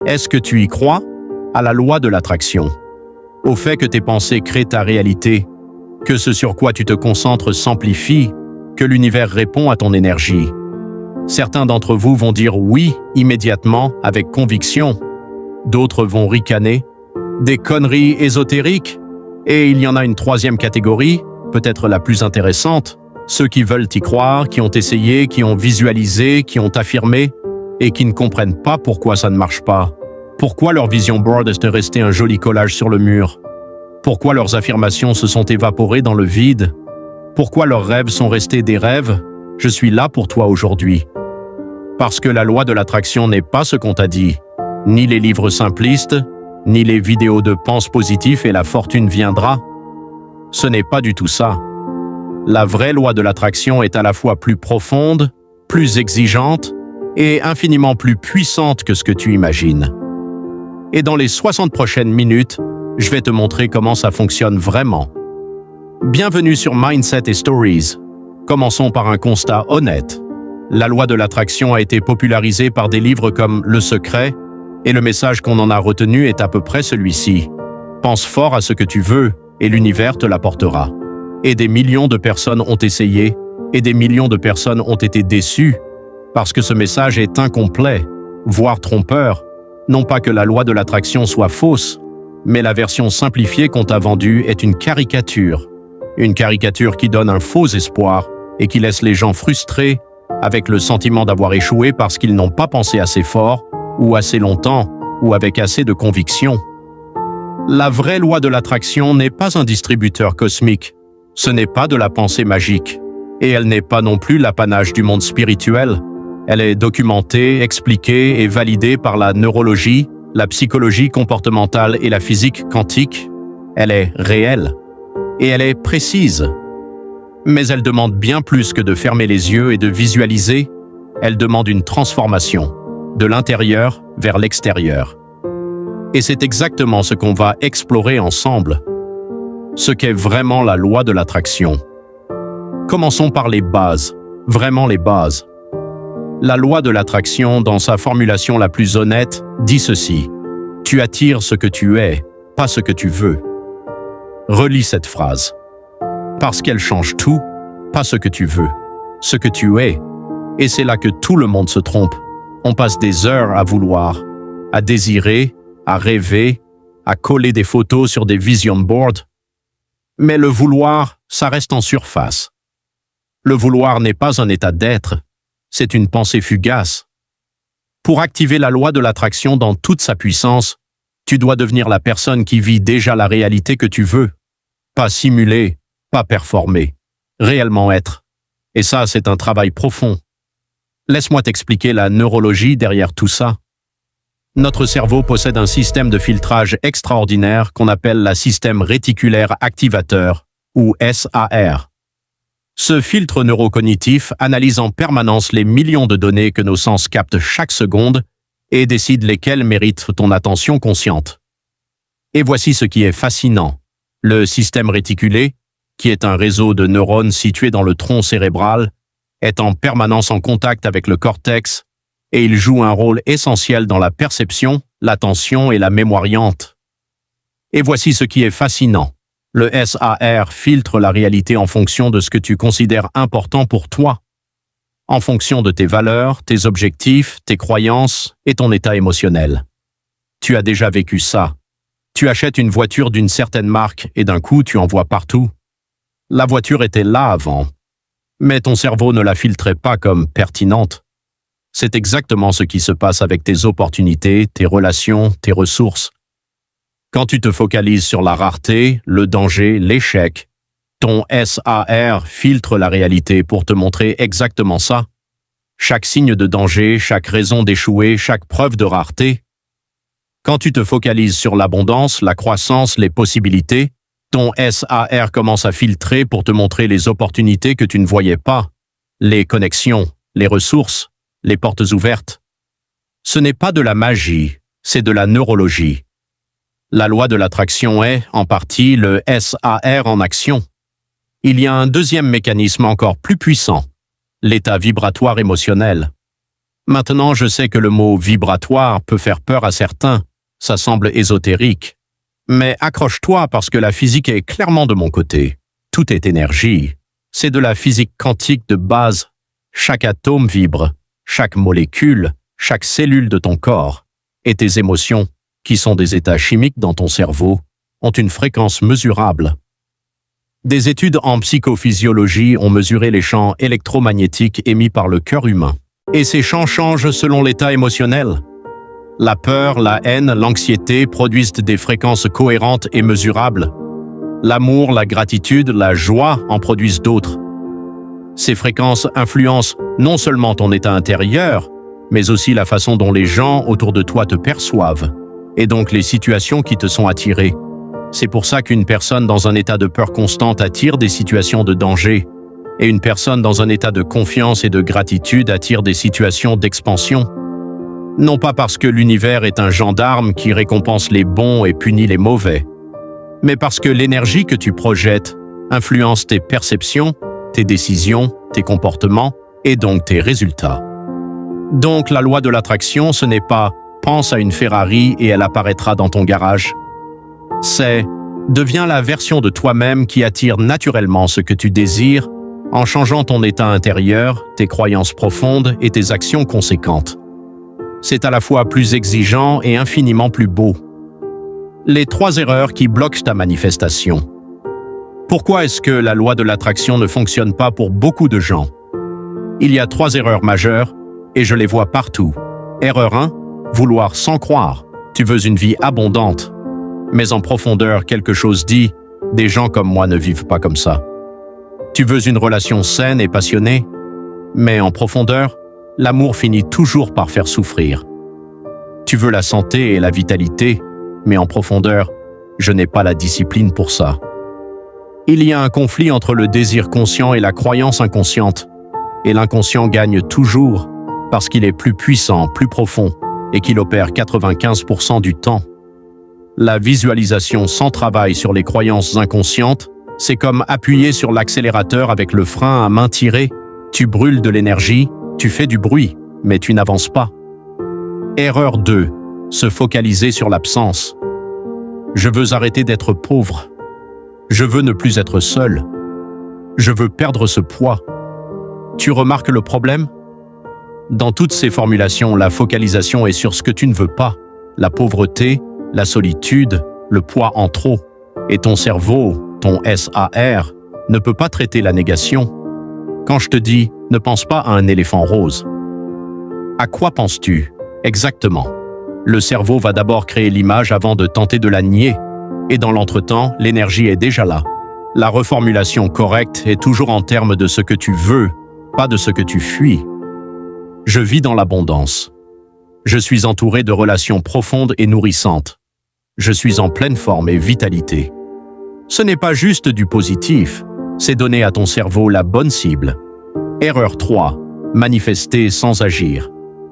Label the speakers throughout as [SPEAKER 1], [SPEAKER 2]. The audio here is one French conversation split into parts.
[SPEAKER 1] Est-ce que tu y crois? À la loi de l'attraction. Au fait que tes pensées créent ta réalité, que ce sur quoi tu te concentres s'amplifie, que l'univers répond à ton énergie. Certains d'entre vous vont dire oui immédiatement, avec conviction. D'autres vont ricaner. Des conneries ésotériques. Et il y en a une troisième catégorie, peut-être la plus intéressante, ceux qui veulent y croire, qui ont essayé, qui ont visualisé, qui ont affirmé, et qui ne comprennent pas pourquoi ça ne marche pas. Pourquoi leur vision board est restée un joli collage sur le mur? Pourquoi leurs affirmations se sont évaporées dans le vide? Pourquoi leurs rêves sont restés des rêves? Je suis là pour toi aujourd'hui. Parce que la loi de l'attraction n'est pas ce qu'on t'a dit, ni les livres simplistes, ni les vidéos de pense positif et la fortune viendra. Ce n'est pas du tout ça. La vraie loi de l'attraction est à la fois plus profonde, plus exigeante et infiniment plus puissante que ce que tu imagines. Et dans les 60 prochaines minutes, je vais te montrer comment ça fonctionne vraiment. Bienvenue sur Mindset et Stories. Commençons par un constat honnête. La loi de l'attraction a été popularisée par des livres comme Le Secret, et le message qu'on en a retenu est à peu près celui-ci. Pense fort à ce que tu veux, et l'univers te l'apportera. Et des millions de personnes ont essayé, et des millions de personnes ont été déçues, parce que ce message est incomplet, voire trompeur. Non pas que la loi de l'attraction soit fausse, mais la version simplifiée qu'on t'a vendue est une caricature. Une caricature qui donne un faux espoir et qui laisse les gens frustrés, avec le sentiment d'avoir échoué parce qu'ils n'ont pas pensé assez fort, ou assez longtemps, ou avec assez de conviction. La vraie loi de l'attraction n'est pas un distributeur cosmique. Ce n'est pas de la pensée magique. Et elle n'est pas non plus l'apanage du monde spirituel. Elle est documentée, expliquée et validée par la neurologie, la psychologie comportementale et la physique quantique. Elle est réelle. Et elle est précise. Mais elle demande bien plus que de fermer les yeux et de visualiser. Elle demande une transformation, de l'intérieur vers l'extérieur. Et c'est exactement ce qu'on va explorer ensemble. Ce qu'est vraiment la loi de l'attraction. Commençons par les bases, vraiment les bases. La loi de l'attraction, dans sa formulation la plus honnête, dit ceci. Tu attires ce que tu es, pas ce que tu veux. Relis cette phrase. Parce qu'elle change tout, pas ce que tu veux, ce que tu es. Et c'est là que tout le monde se trompe. On passe des heures à vouloir, à désirer, à rêver, à coller des photos sur des vision boards. Mais le vouloir, ça reste en surface. Le vouloir n'est pas un état d'être, c'est une pensée fugace. Pour activer la loi de l'attraction dans toute sa puissance, tu dois devenir la personne qui vit déjà la réalité que tu veux. Pas simuler, pas performer, réellement être. Et ça, c'est un travail profond. Laisse-moi t'expliquer la neurologie derrière tout ça. Notre cerveau possède un système de filtrage extraordinaire qu'on appelle le système réticulaire activateur, ou SAR. Ce filtre neurocognitif analyse en permanence les millions de données que nos sens captent chaque seconde et décide lesquelles méritent ton attention consciente. Et voici ce qui est fascinant. Le système réticulé, qui est un réseau de neurones situé dans le tronc cérébral, est en permanence en contact avec le cortex et il joue un rôle essentiel dans la perception, l'attention et la mémoiriante. Et voici ce qui est fascinant. Le SAR filtre la réalité en fonction de ce que tu considères important pour toi, en fonction de tes valeurs, tes objectifs, tes croyances et ton état émotionnel. Tu as déjà vécu ça. Tu achètes une voiture d'une certaine marque et d'un coup tu en vois partout. La voiture était là avant, mais ton cerveau ne la filtrait pas comme pertinente. C'est exactement ce qui se passe avec tes opportunités, tes relations, tes ressources. Quand tu te focalises sur la rareté, le danger, l'échec, ton SAR filtre la réalité pour te montrer exactement ça. Chaque signe de danger, chaque raison d'échouer, chaque preuve de rareté. Quand tu te focalises sur l'abondance, la croissance, les possibilités, ton SAR commence à filtrer pour te montrer les opportunités que tu ne voyais pas, les connexions, les ressources, les portes ouvertes. Ce n'est pas de la magie, c'est de la neurologie. La loi de l'attraction est, en partie, le SAR en action. Il y a un deuxième mécanisme encore plus puissant, l'état vibratoire émotionnel. Maintenant, je sais que le mot vibratoire peut faire peur à certains, ça semble ésotérique. Mais accroche-toi parce que la physique est clairement de mon côté. Tout est énergie. C'est de la physique quantique de base. Chaque atome vibre, chaque molécule, chaque cellule de ton corps. Et tes émotions, qui sont des états chimiques dans ton cerveau, ont une fréquence mesurable. Des études en psychophysiologie ont mesuré les champs électromagnétiques émis par le cœur humain. Et ces champs changent selon l'état émotionnel. La peur, la haine, l'anxiété produisent des fréquences cohérentes et mesurables. L'amour, la gratitude, la joie en produisent d'autres. Ces fréquences influencent non seulement ton état intérieur, mais aussi la façon dont les gens autour de toi te perçoivent, et donc les situations qui te sont attirées. C'est pour ça qu'une personne dans un état de peur constante attire des situations de danger, et une personne dans un état de confiance et de gratitude attire des situations d'expansion. Non pas parce que l'univers est un gendarme qui récompense les bons et punit les mauvais, mais parce que l'énergie que tu projettes influence tes perceptions, tes décisions, tes comportements et donc tes résultats. Donc la loi de l'attraction, ce n'est pas « pense à une Ferrari et elle apparaîtra dans ton garage ». C'est « deviens la version de toi-même qui attire naturellement ce que tu désires en changeant ton état intérieur, tes croyances profondes et tes actions conséquentes ». C'est à la fois plus exigeant et infiniment plus beau. Les 3 erreurs qui bloquent ta manifestation. Pourquoi est-ce que la loi de l'attraction ne fonctionne pas pour beaucoup de gens? Il y a 3 erreurs majeures et je les vois partout. Erreur 1, vouloir sans croire. Tu veux une vie abondante. Mais en profondeur, quelque chose dit, des gens comme moi ne vivent pas comme ça. Tu veux une relation saine et passionnée, mais en profondeur, l'amour finit toujours par faire souffrir. Tu veux la santé et la vitalité, mais en profondeur, je n'ai pas la discipline pour ça. Il y a un conflit entre le désir conscient et la croyance inconsciente, et l'inconscient gagne toujours parce qu'il est plus puissant, plus profond, et qu'il opère 95% du temps. La visualisation sans travail sur les croyances inconscientes, c'est comme appuyer sur l'accélérateur avec le frein à main tirée. Tu brûles de l'énergie, tu fais du bruit, mais tu n'avances pas. Erreur 2. Se focaliser sur l'absence. Je veux arrêter d'être pauvre. Je veux ne plus être seul. Je veux perdre ce poids. Tu remarques le problème? Dans toutes ces formulations, la focalisation est sur ce que tu ne veux pas. La pauvreté, la solitude, le poids en trop. Et ton cerveau, ton SAR, ne peut pas traiter la négation. Quand je te dis « ne pense pas à un éléphant rose », à quoi penses-tu exactement? Le cerveau va d'abord créer l'image avant de tenter de la nier. Et dans l'entretemps, l'énergie est déjà là. La reformulation correcte est toujours en termes de ce que tu veux, pas de ce que tu fuis. Je vis dans l'abondance. Je suis entouré de relations profondes et nourrissantes. Je suis en pleine forme et vitalité. Ce n'est pas juste du positif, c'est donner à ton cerveau la bonne cible. Erreur 3. Manifester sans agir.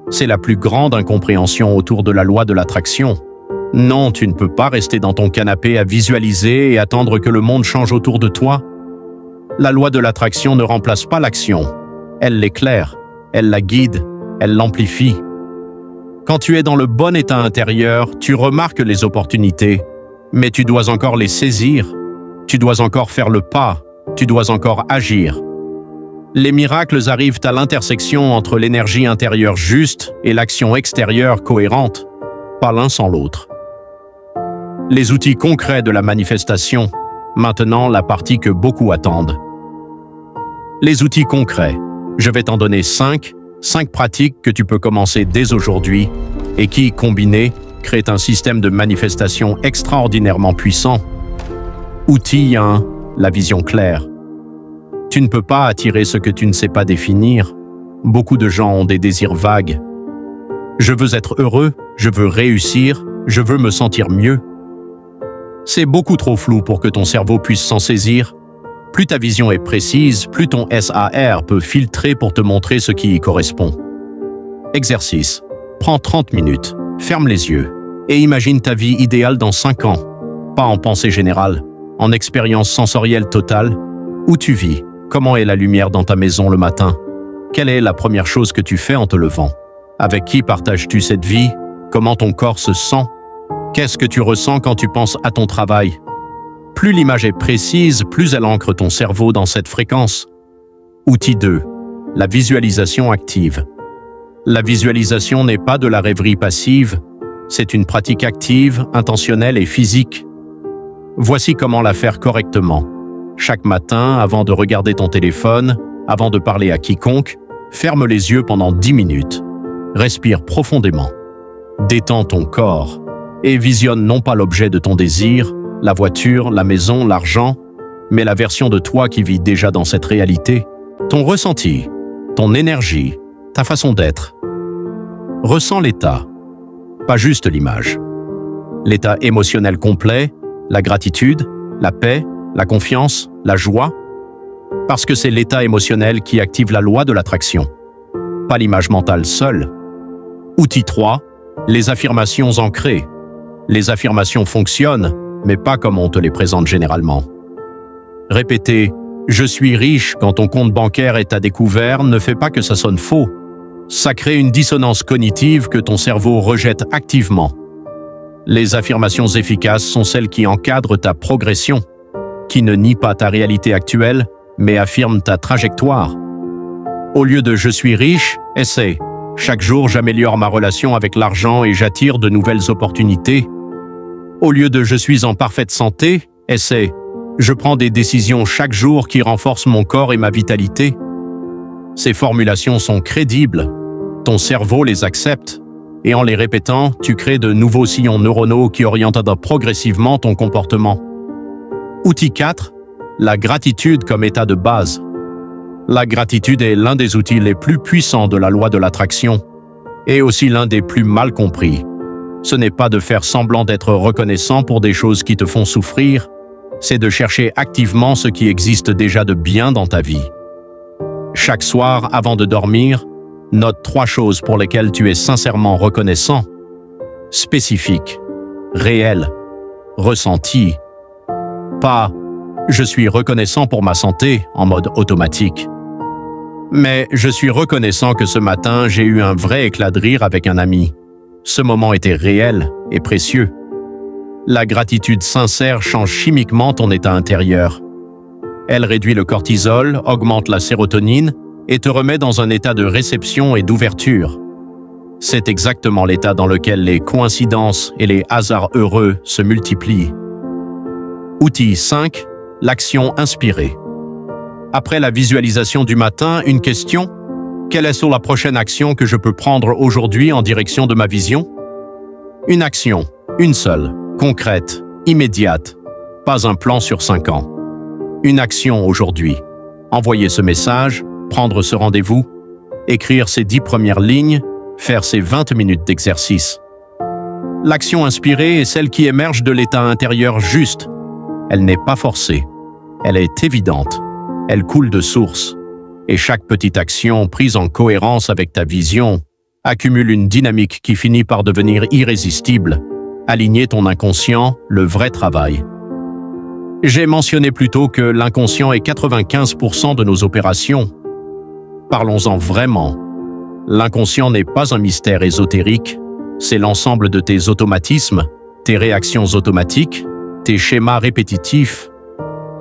[SPEAKER 1] C'est la plus grande incompréhension autour de la loi de l'attraction. Non, tu ne peux pas rester dans ton canapé à visualiser et attendre que le monde change autour de toi. La loi de l'attraction ne remplace pas l'action. Elle l'éclaire, elle la guide, elle l'amplifie. Quand tu es dans le bon état intérieur, tu remarques les opportunités, mais tu dois encore les saisir. Tu dois encore faire le pas, tu dois encore agir. Les miracles arrivent à l'intersection entre l'énergie intérieure juste et l'action extérieure cohérente, pas l'un sans l'autre. Les outils concrets de la manifestation, maintenant la partie que beaucoup attendent. Les outils concrets, je vais t'en donner 5 pratiques que tu peux commencer dès aujourd'hui et qui, combinés, créent un système de manifestation extraordinairement puissant. Outil 1, la vision claire. Tu ne peux pas attirer ce que tu ne sais pas définir. Beaucoup de gens ont des désirs vagues. Je veux être heureux, je veux réussir, je veux me sentir mieux. C'est beaucoup trop flou pour que ton cerveau puisse s'en saisir. Plus ta vision est précise, plus ton SAR peut filtrer pour te montrer ce qui y correspond. Exercice. Prends 30 minutes, ferme les yeux et imagine ta vie idéale dans 5 ans. Pas en pensée générale, en expérience sensorielle totale. Où tu vis? Comment est la lumière dans ta maison le matin? Quelle est la première chose que tu fais en te levant? Avec qui partages-tu cette vie? Comment ton corps se sent? Qu'est-ce que tu ressens quand tu penses à ton travail? Plus l'image est précise, plus elle ancre ton cerveau dans cette fréquence. Outil 2. La visualisation active. La visualisation n'est pas de la rêverie passive, c'est une pratique active, intentionnelle et physique. Voici comment la faire correctement. Chaque matin, avant de regarder ton téléphone, avant de parler à quiconque, ferme les yeux pendant 10 minutes. Respire profondément. Détends ton corps et visionne non pas l'objet de ton désir, la voiture, la maison, l'argent, mais la version de toi qui vit déjà dans cette réalité, ton ressenti, ton énergie, ta façon d'être. Ressens l'état, pas juste l'image. L'état émotionnel complet, la gratitude, la paix, la confiance, la joie, parce que c'est l'état émotionnel qui active la loi de l'attraction, pas l'image mentale seule. Outil 3, les affirmations ancrées. Les affirmations fonctionnent, mais pas comme on te les présente généralement. Répéter « Je suis riche » quand ton compte bancaire est à découvert ne fait pas que ça sonne faux. Ça crée une dissonance cognitive que ton cerveau rejette activement. Les affirmations efficaces sont celles qui encadrent ta progression, qui ne nient pas ta réalité actuelle, mais affirment ta trajectoire. Au lieu de « Je suis riche », essaie « Chaque jour, j'améliore ma relation avec l'argent et j'attire de nouvelles opportunités ». Au lieu de « Je suis en parfaite santé », essaie « Je prends des décisions chaque jour qui renforcent mon corps et ma vitalité ». Ces formulations sont crédibles, ton cerveau les accepte, et en les répétant, tu crées de nouveaux sillons neuronaux qui orientent progressivement ton comportement. Outil 4. La gratitude comme état de base. La gratitude est l'un des outils les plus puissants de la loi de l'attraction, et aussi l'un des plus mal compris. Ce n'est pas de faire semblant d'être reconnaissant pour des choses qui te font souffrir, c'est de chercher activement ce qui existe déjà de bien dans ta vie. Chaque soir, avant de dormir, note 3 choses pour lesquelles tu es sincèrement reconnaissant. Spécifique, réel, ressenti. Pas « je suis reconnaissant pour ma santé » en mode automatique. Mais je suis reconnaissant que ce matin, j'ai eu un vrai éclat de rire avec un ami. Ce moment était réel et précieux. La gratitude sincère change chimiquement ton état intérieur. Elle réduit le cortisol, augmente la sérotonine et te remet dans un état de réception et d'ouverture. C'est exactement l'état dans lequel les coïncidences et les hasards heureux se multiplient. Outil 5. L'action inspirée. Après la visualisation du matin, une question: quelle est la prochaine action que je peux prendre aujourd'hui en direction de ma vision? Une action, une seule, concrète, immédiate, pas un plan sur 5 ans. Une action aujourd'hui. Envoyer ce message, prendre ce rendez-vous, écrire ces 10 premières lignes, faire ces 20 minutes d'exercice. L'action inspirée est celle qui émerge de l'état intérieur juste. Elle n'est pas forcée. Elle est évidente. Elle coule de source. Et chaque petite action prise en cohérence avec ta vision accumule une dynamique qui finit par devenir irrésistible. Aligner ton inconscient, le vrai travail. J'ai mentionné plus tôt que l'inconscient est 95% de nos opérations. Parlons-en vraiment. L'inconscient n'est pas un mystère ésotérique, c'est l'ensemble de tes automatismes, tes réactions automatiques, tes schémas répétitifs,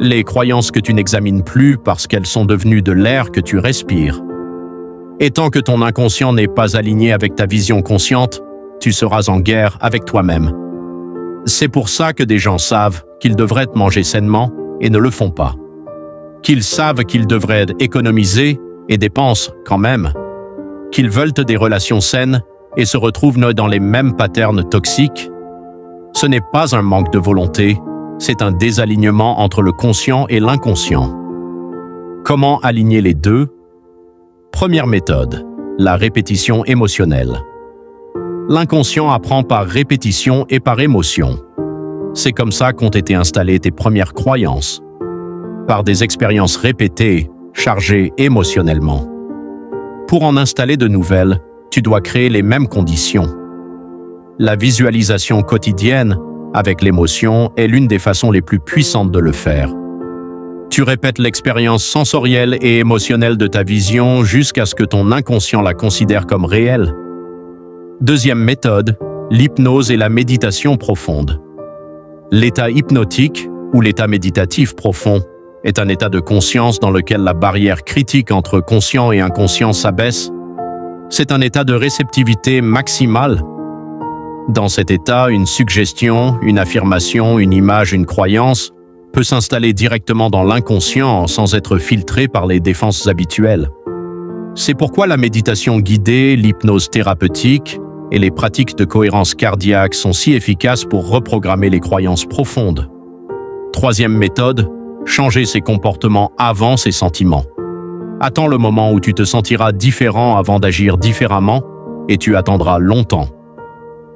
[SPEAKER 1] les croyances que tu n'examines plus parce qu'elles sont devenues de l'air que tu respires. Et tant que ton inconscient n'est pas aligné avec ta vision consciente, tu seras en guerre avec toi-même. C'est pour ça que des gens savent qu'ils devraient manger sainement et ne le font pas. Qu'ils savent qu'ils devraient économiser et dépensent quand même. Qu'ils veulent des relations saines et se retrouvent dans les mêmes patterns toxiques. Ce n'est pas un manque de volonté, c'est un désalignement entre le conscient et l'inconscient. Comment aligner les deux? Première méthode, la répétition émotionnelle. L'inconscient apprend par répétition et par émotion. C'est comme ça qu'ont été installées tes premières croyances, par des expériences répétées, chargées émotionnellement. Pour en installer de nouvelles, tu dois créer les mêmes conditions. La visualisation quotidienne, avec l'émotion, est l'une des façons les plus puissantes de le faire. Tu répètes l'expérience sensorielle et émotionnelle de ta vision jusqu'à ce que ton inconscient la considère comme réelle. Deuxième méthode, l'hypnose et la méditation profonde. L'état hypnotique, ou l'état méditatif profond, est un état de conscience dans lequel la barrière critique entre conscient et inconscient s'abaisse. C'est un état de réceptivité maximale. Dans cet état, une suggestion, une affirmation, une image, une croyance peut s'installer directement dans l'inconscient sans être filtrée par les défenses habituelles. C'est pourquoi la méditation guidée, l'hypnose thérapeutique et les pratiques de cohérence cardiaque sont si efficaces pour reprogrammer les croyances profondes. Troisième méthode, changer ses comportements avant ses sentiments. Attends le moment où tu te sentiras différent avant d'agir différemment et tu attendras longtemps.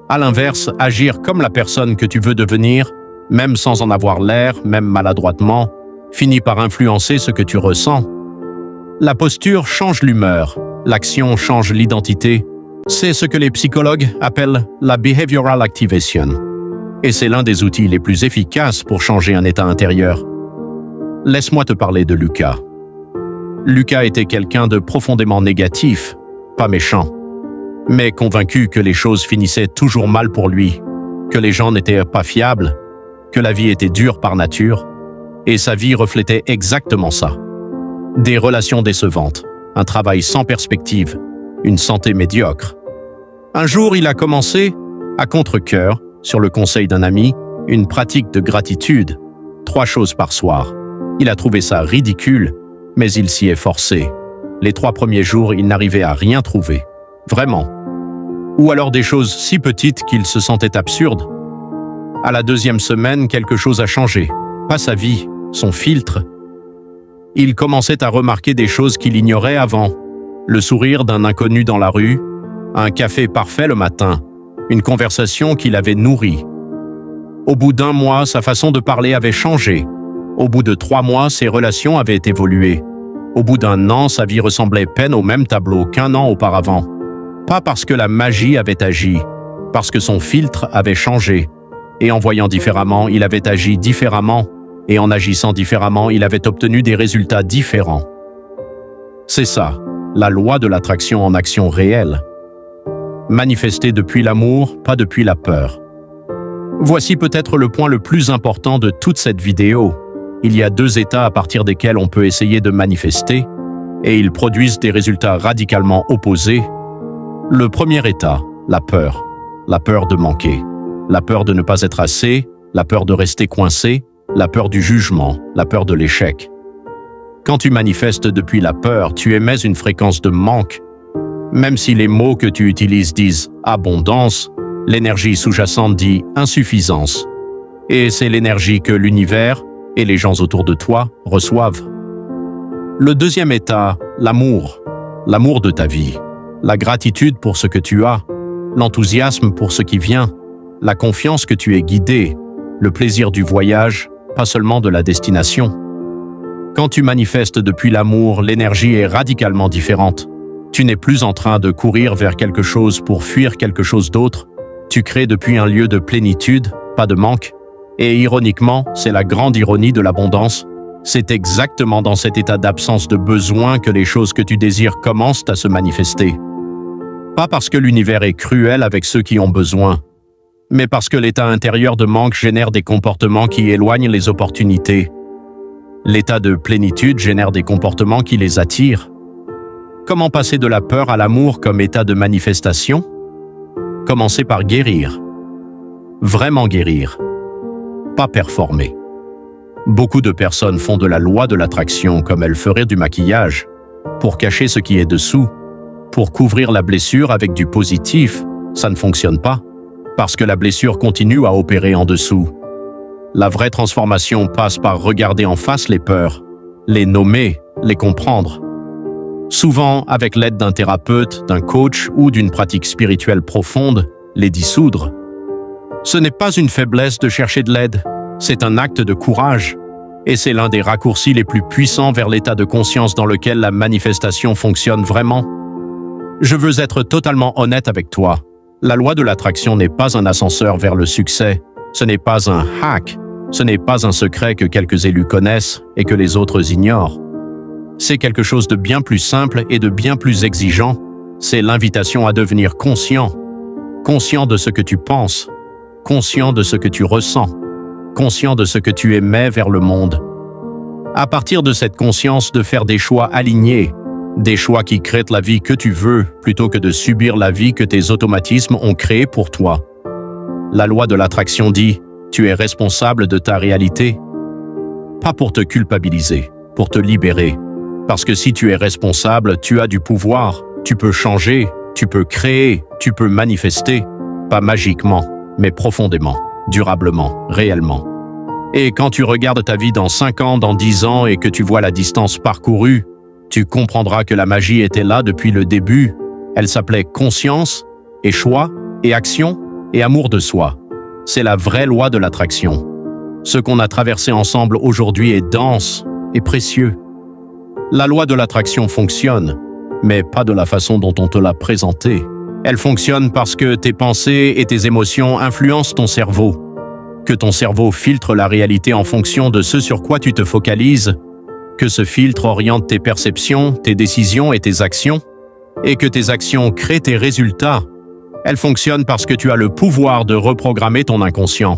[SPEAKER 1] À l'inverse, agir comme la personne que tu veux devenir, même sans en avoir l'air, même maladroitement, finit par influencer ce que tu ressens. La posture change l'humeur, l'action change l'identité. C'est ce que les psychologues appellent la behavioral activation. Et c'est l'un des outils les plus efficaces pour changer un état intérieur. Laisse-moi te parler de Lucas. Lucas était quelqu'un de profondément négatif, pas méchant, mais convaincu que les choses finissaient toujours mal pour lui, que les gens n'étaient pas fiables, que la vie était dure par nature, et sa vie reflétait exactement ça. Des relations décevantes, un travail sans perspective, une santé médiocre. Un jour, il a commencé, à contre-cœur, sur le conseil d'un ami, une pratique de gratitude, 3 choses par soir. Il a trouvé ça ridicule, mais il s'y est forcé. Les 3 premiers jours, il n'arrivait à rien trouver. Vraiment. Ou alors des choses si petites qu'il se sentait absurde. À la 2e semaine, quelque chose a changé. Pas sa vie, son filtre. Il commençait à remarquer des choses qu'il ignorait avant. Le sourire d'un inconnu dans la rue, un café parfait le matin, une conversation qui l'avait nourri. Au bout d'1 mois, sa façon de parler avait changé. Au bout de 3 mois, ses relations avaient évolué. Au bout d'1 an, sa vie ressemblait peine au même tableau qu'1 an auparavant. Pas parce que la magie avait agi, parce que son filtre avait changé. Et en voyant différemment, il avait agi différemment. Et en agissant différemment, il avait obtenu des résultats différents. C'est ça, la loi de l'attraction en action réelle. Manifester depuis l'amour, pas depuis la peur. Voici peut-être le point le plus important de toute cette vidéo. Il y a 2 états à partir desquels on peut essayer de manifester, et ils produisent des résultats radicalement opposés. Le premier état, la peur de manquer, la peur de ne pas être assez, la peur de rester coincé, la peur du jugement, la peur de l'échec. Quand tu manifestes depuis la peur, tu émets une fréquence de manque. Même si les mots que tu utilises disent « abondance », l'énergie sous-jacente dit « insuffisance ». Et c'est l'énergie que l'univers et les gens autour de toi reçoivent. Le deuxième état, l'amour de ta vie, la gratitude pour ce que tu as, l'enthousiasme pour ce qui vient, la confiance que tu es guidé, le plaisir du voyage, pas seulement de la destination. Quand tu manifestes depuis l'amour, l'énergie est radicalement différente. Tu n'es plus en train de courir vers quelque chose pour fuir quelque chose d'autre. Tu crées depuis un lieu de plénitude, pas de manque. Et ironiquement, c'est la grande ironie de l'abondance. C'est exactement dans cet état d'absence de besoin que les choses que tu désires commencent à se manifester. Pas parce que l'univers est cruel avec ceux qui ont besoin, mais parce que l'état intérieur de manque génère des comportements qui éloignent les opportunités. L'état de plénitude génère des comportements qui les attirent. Comment passer de la peur à l'amour comme état de manifestation? Commencez par guérir. Vraiment guérir. Pas performer. Beaucoup de personnes font de la loi de l'attraction comme elles feraient du maquillage, pour cacher ce qui est dessous, pour couvrir la blessure avec du positif. Ça ne fonctionne pas, parce que la blessure continue à opérer en dessous. La vraie transformation passe par regarder en face les peurs, les nommer, les comprendre. Souvent, avec l'aide d'un thérapeute, d'un coach ou d'une pratique spirituelle profonde, les dissoudre. Ce n'est pas une faiblesse de chercher de l'aide, c'est un acte de courage. Et c'est l'un des raccourcis les plus puissants vers l'état de conscience dans lequel la manifestation fonctionne vraiment. Je veux être totalement honnête avec toi. La loi de l'attraction n'est pas un ascenseur vers le succès. Ce n'est pas un hack. Ce n'est pas un secret que quelques élus connaissent et que les autres ignorent. C'est quelque chose de bien plus simple et de bien plus exigeant. C'est l'invitation à devenir conscient. conscient de ce que tu penses, conscient de ce que tu ressens, conscient de ce que tu émets vers le monde. À partir de cette conscience, de faire des choix alignés, des choix qui créent la vie que tu veux, plutôt que de subir la vie que tes automatismes ont créée pour toi. La loi de l'attraction dit, tu es responsable de ta réalité. Pas pour te culpabiliser, pour te libérer. Parce que si tu es responsable, tu as du pouvoir, tu peux changer, tu peux créer, tu peux manifester, pas magiquement, mais profondément, durablement, réellement. Et quand tu regardes ta vie dans 5 ans, dans 10 ans et que tu vois la distance parcourue, tu comprendras que la magie était là depuis le début. Elle s'appelait conscience, et choix, et action, et amour de soi. C'est la vraie loi de l'attraction. Ce qu'on a traversé ensemble aujourd'hui est dense et précieux. La loi de l'attraction fonctionne, mais pas de la façon dont on te l'a présentée. Elle fonctionne parce que tes pensées et tes émotions influencent ton cerveau, que ton cerveau filtre la réalité en fonction de ce sur quoi tu te focalises, que ce filtre oriente tes perceptions, tes décisions et tes actions, et que tes actions créent tes résultats. Elle fonctionne parce que tu as le pouvoir de reprogrammer ton inconscient,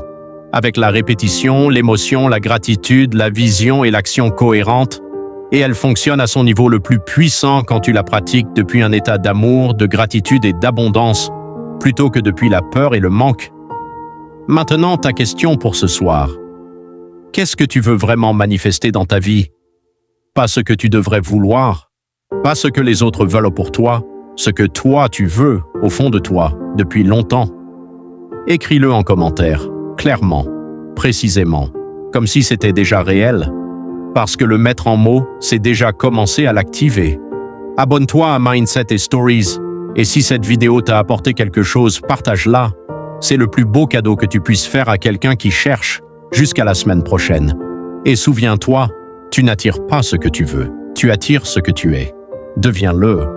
[SPEAKER 1] avec la répétition, l'émotion, la gratitude, la vision et l'action cohérente, et elle fonctionne à son niveau le plus puissant quand tu la pratiques depuis un état d'amour, de gratitude et d'abondance, plutôt que depuis la peur et le manque. Maintenant, ta question pour ce soir. Qu'est-ce que tu veux vraiment manifester dans ta vie? Pas ce que tu devrais vouloir, pas ce que les autres veulent pour toi, ce que toi tu veux au fond de toi depuis longtemps. Écris-le en commentaire, clairement, précisément, comme si c'était déjà réel. Parce que le mettre en mots, c'est déjà commencer à l'activer. Abonne-toi à Mindset et Stories, et si cette vidéo t'a apporté quelque chose, partage-la. C'est le plus beau cadeau que tu puisses faire à quelqu'un qui cherche. Jusqu'à la semaine prochaine. Et souviens-toi, tu n'attires pas ce que tu veux, tu attires ce que tu es. Deviens-le.